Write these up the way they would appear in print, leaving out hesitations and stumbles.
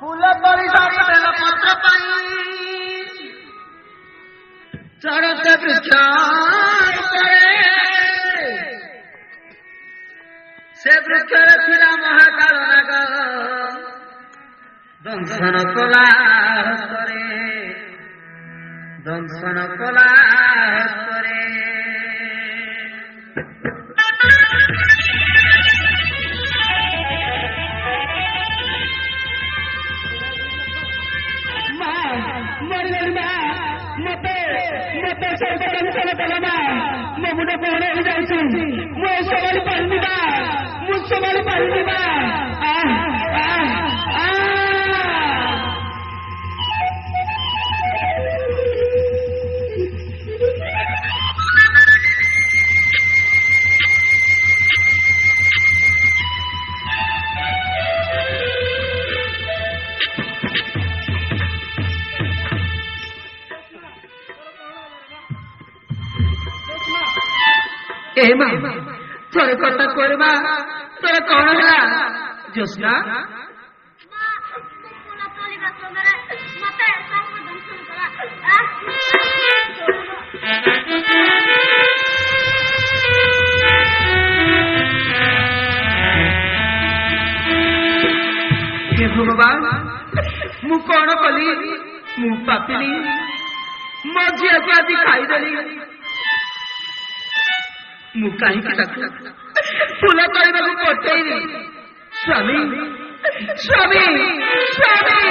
फूल तोड़ी सारी बेल पत्र पाई चढ़ते वृक्ष से वृक्ष थिला महाकाल नाग दंशन कला दंशन कला मुझे कौन हो जाए मुझे पालवा मुझसे पालवा थोड़े कथा करवा तोर कौन है जोस्ना हे भगवान मु कौन कली मु पापिनी मो झील को आदि खाईदेली मु कहीं फूल तोड़ा पठेनी स्वामी स्वामी स्वामी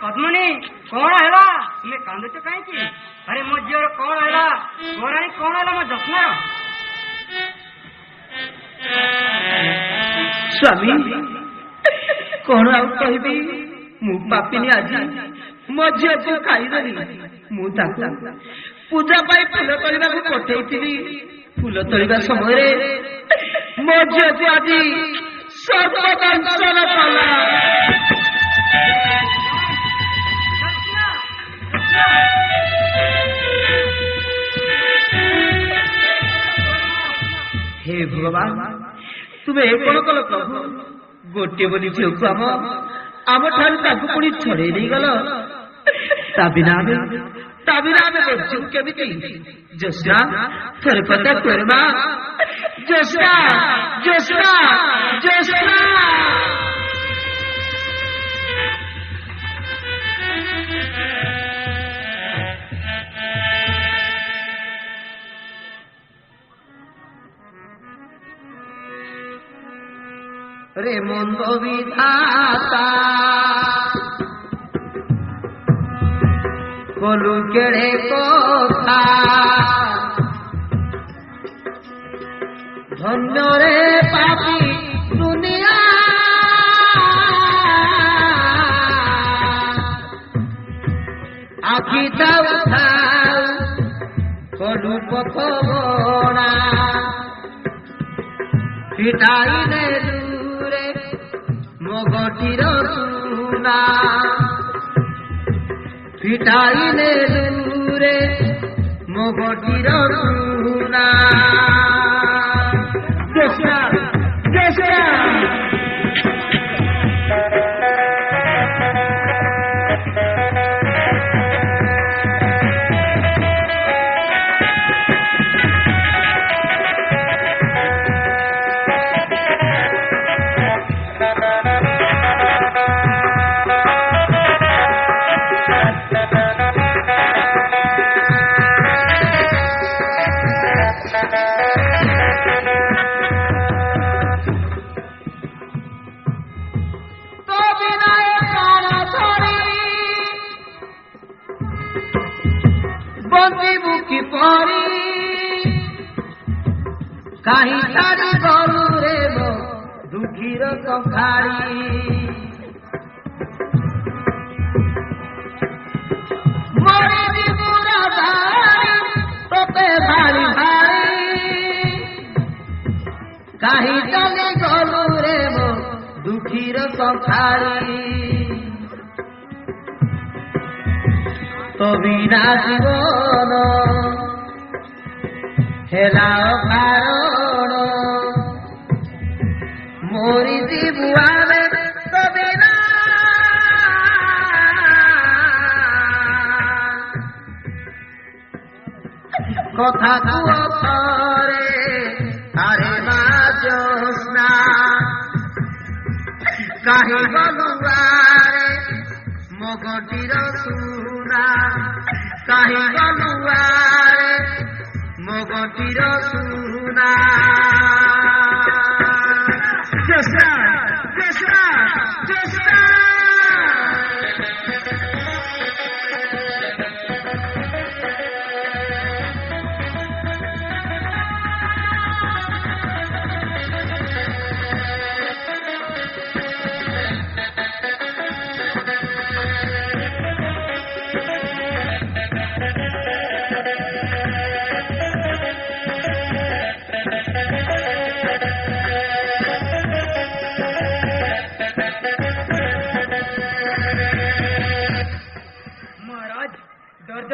पद्मनी कौन है तुम्हें कांदुच कहीं अरे मो झील कौन है गोराणी कौन है मो जस्ना स्वामी कौन आउ कहबी मु पापिनी आज मो झील को खाईदेली मु पूजा पाई फूल तोड़ा पठेई फूल तोड़ा समय मो झील को आज सर्वदंशन कला हे भगवान तुम्हें कौन कल प्रभु गोटे बोली झील को आम ठार पुणी छड़े नहीं गल बिना बचु केमी जोस्ना थोड़े कथा करवा जोस्ना जोस्ना जोस्ना रे मंद विधाता कलु केड़े कथा धन्य रे पापी दुनिया आखि दाऊ कलु पथ बड़ा पिटाई मगटीर सुना फिटाइले दूरे मगटीर सुना जोस्ना जोस्ना ଦୁଃଖୀର ସଖାଳି ମରିଯିବୁ ରାଧାରି ତୋତେ ଭାଳି ଭାଳି କାହିଁ ଚାଲି ଗଲୁ ରେ ମୋ ଦୁଃଖୀର ସଖାଳି ତୋ ବିନା ଜୀବନ ହେଲା ଅକାରଣ ମରିଯିବୁ ଆମେ ତୋ ବିନା କଥା କୁହ ଥରେ ଆରେ ମା ଜ୍ୟୋତ୍ସ୍ନା କାହିଁ ଗଲୁ ଆରେ ମୋ ଗଟିର ସୁନା କାହିଁ ଗଲୁ ଆରେ ମୋ ଗଟିର ସୁନା ଜ୍ୟୋତ୍ସ୍ନା ଜ୍ୟୋତ୍ସ୍ନା ଜ୍ୟୋତ୍ସ୍ନା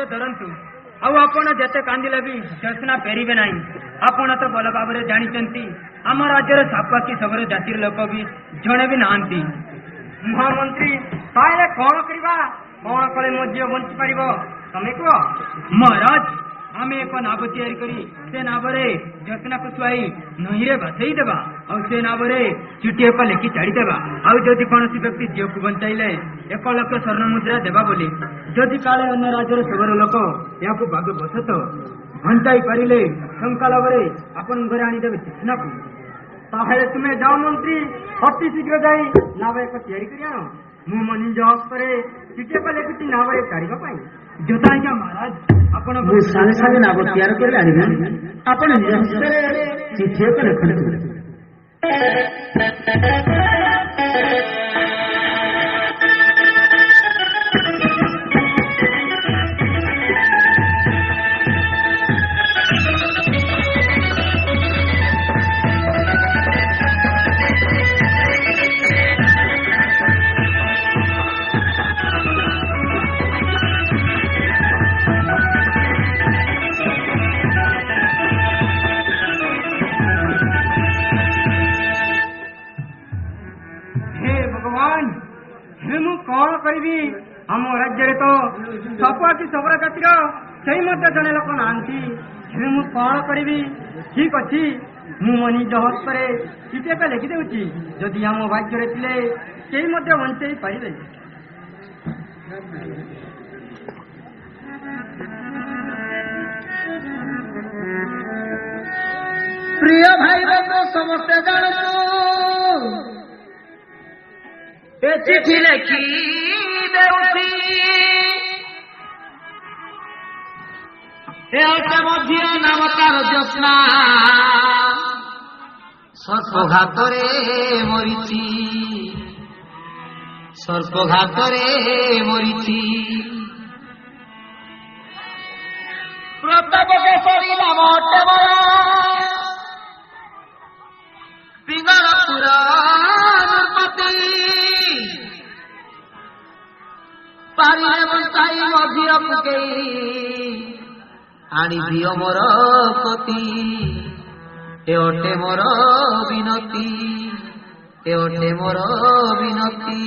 ଧରନ୍ତୁ ଆଉ ଆପଣ ଯେତେ କାନ୍ଦିଲେ ବି ଜ୍ୟୋତ୍ସ୍ନା ଫେରିବେ ନାହିଁ। ଆପଣ ତ ଭଲ ଭାବରେ ଜାଣିଛନ୍ତି ଆମ ରାଜ୍ୟରେ ସାପାକି ଶବର ଜାତିର ଲୋକ ବି ଜଣେ ବି ନାହାନ୍ତି। ମହାମନ୍ତ୍ରୀ ତାହେଲେ କଣ କରିବା? କଣ କଲେ ମୋ ଝିଅ ବଞ୍ଚି ପାରିବ ତମେ କୁହ। ମହାରାଜ ଆମେ ଏକ ନାବ ତିଆରି କରି ସେ ନାବରେ ଜ୍ୟୋତ୍ସ୍ନାକୁ ଶୁଆଇ ନଈରେ ଭାସେଇ ଦେବା ଆଉ ସେ ନାବରେ ଚିଠି ଏକ ଲେଖି ଛାଡ଼ିଦେବା ଆଉ ଯଦି କୌଣସି ବ୍ୟକ୍ତି ଝିଅକୁ ବଞ୍ଚାଇଲେ 1 ଲକ୍ଷ ସ୍ୱର୍ଣ୍ଣ ମୁଦ୍ରା ଦେବା ବୋଲି ଯଦି କାଳେ ଅନ୍ୟ ରାଜ୍ୟର ଶବର ଲୋକ ଏହାକୁ ଭାଗ୍ୟ ବଶତଃ ବଞ୍ଚାଇ ପାରିଲେ ଟଙ୍କା ଲାଭରେ ଆପଣଙ୍କ ଘରେ ଆଣିଦେବେ ଜ୍ୟୋତ୍ସ୍ନାକୁ। ତାହେଲେ ତୁମେ ଯାଅ ମନ୍ତ୍ରୀ ଅତି ଶୀଘ୍ର ଯାଇ ନାବ ଏକ ତିଆରି କରି ଆଣ। ମୁଁ ମୋ ନିଜ ହସ୍ତରେ ଚିଠି ଏକ ଲେଖିଛି ନାବରେ ଛାଡ଼ିବା ପାଇଁ। ଯୋତା ଆଜ୍ଞା ମହାରାଜ ଆପଣ ସାଙ୍ଗେ ସାଙ୍ଗେ ନାବ ତିଆରି କରି ଆଣିବେ। ଆପଣ ନିଜ ହସ୍ତରେ ଚିଠି ଏକ ଲେଖନ୍ତୁ। କଣ କରିବି? ଆମ ରାଜ୍ୟରେ ତ ସାପାକି ଶବର ଜାତିର ସେଇ ମଧ୍ୟ ଜଣେ ଲୋକ ନାହାନ୍ତି। ହେଲେ ମୁଁ କଣ କରିବି? ଠିକ ଅଛି ମୁଁ ମୋ ନିଜ ହସ୍ତରେ ଚିଠି ଏକ ଲେଖିଦେଉଛି। ଯଦି ଆମ ଭାଗ୍ୟରେ ଥିଲେ କେହି ମଧ୍ୟ ବଞ୍ଚେଇ ପାରିବେ। ପ୍ରିୟ ଭାଇ ବନ୍ଧ ସମସ୍ତେ ଜାଣନ୍ତୁ ଏ ଚିଠି ଲେଖି ଦେଉଛି ଏ ଅଟେ ମଧ୍ୟ ନାମ ତାର ଜ୍ୟୋତ୍ସ୍ନା ସର୍ପଘାତରେ ମରିଛି ସର୍ପଘାତରେ ମରିଛି ପ୍ରତାପ କେଶରୀ ନାମ ଅଟେ ମୋର ପିଙ୍ଗଳପୁର ନୃପତି ପାରିଲେ ବଞ୍ଚାଇ ମଝିର ପକେଇ ଆଣିଦିଅ ମୋର ପତି ଏ ଅଟେ ମୋର ବିନତି ଏ ଅଟେ ମୋର ବିନତି।